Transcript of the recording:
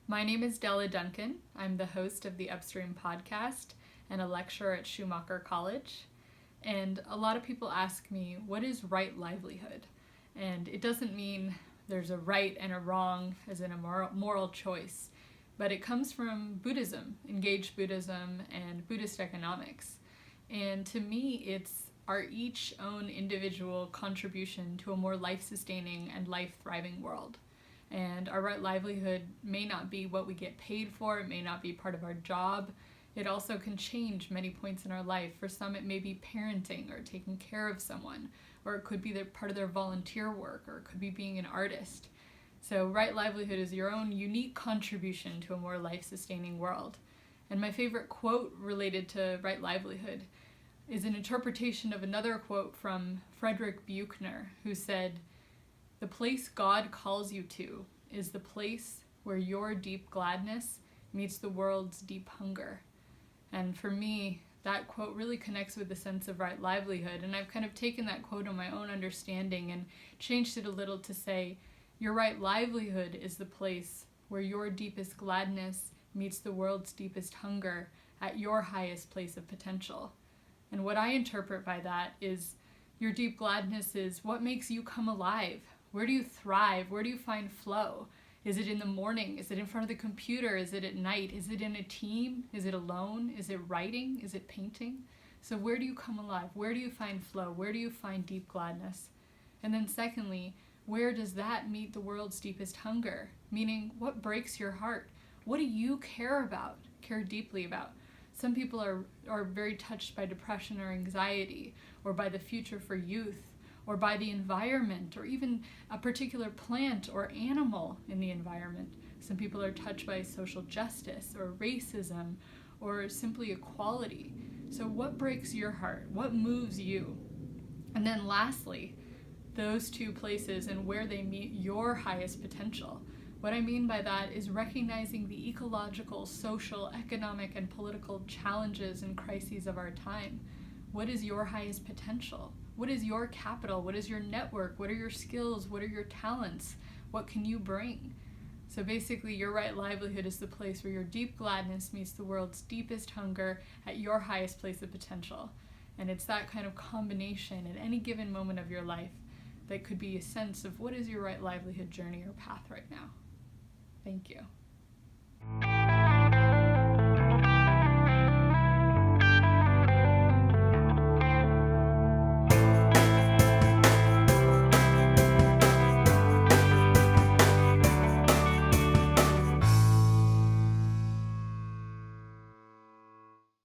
My name is Della Duncan. I'm the host of the Upstream Podcast and a lecturer at Schumacher College. And a lot of people ask me, what is right livelihood? And it doesn't mean there's a right and a wrong, as in a moral choice, but it comes from Buddhism, engaged Buddhism, and Buddhist economics. And to me, it's our each own individual contribution to a more life-sustaining and life-thriving world. And our right livelihood may not be what we get paid for, it may not be part of our job. It also can change many points in our life. For some, it may be parenting or taking care of someone, or it could be part of their volunteer work, or it could be being an artist. So right livelihood is your own unique contribution to a more life-sustaining world. And my favorite quote related to right livelihood is an interpretation of another quote from Frederick Buechner, who said, "The place God calls you to is the place where your deep gladness meets the world's deep hunger." And for me, that quote really connects with the sense of right livelihood. And I've kind of taken that quote on my own understanding and changed it a little to say, your right livelihood is the place where your deepest gladness meets the world's deepest hunger at your highest place of potential. And what I interpret by that is your deep gladness is what makes you come alive. Where do you thrive? Where do you find flow? Is it in the morning? Is it in front of the computer? Is it at night? Is it in a team? Is it alone? Is it writing? Is it painting? So where do you come alive? Where do you find flow? Where do you find deep gladness? And then secondly, where does that meet the world's deepest hunger? Meaning, what breaks your heart? What do you care about, care deeply about? Some people are very touched by depression or anxiety, or by the future for youth, or by the environment, or even a particular plant or animal in the environment. Some people are touched by social justice, or racism, or simply equality. So what breaks your heart? What moves you? And then lastly, those two places and where they meet your highest potential. What I mean by that is recognizing the ecological, social, economic, and political challenges and crises of our time. What is your highest potential? What is your capital? What is your network? What are your skills? What are your talents? What can you bring? So basically, your right livelihood is the place where your deep gladness meets the world's deepest hunger at your highest place of potential. And it's that kind of combination at any given moment of your life that could be a sense of what is your right livelihood journey or path right now. Thank you.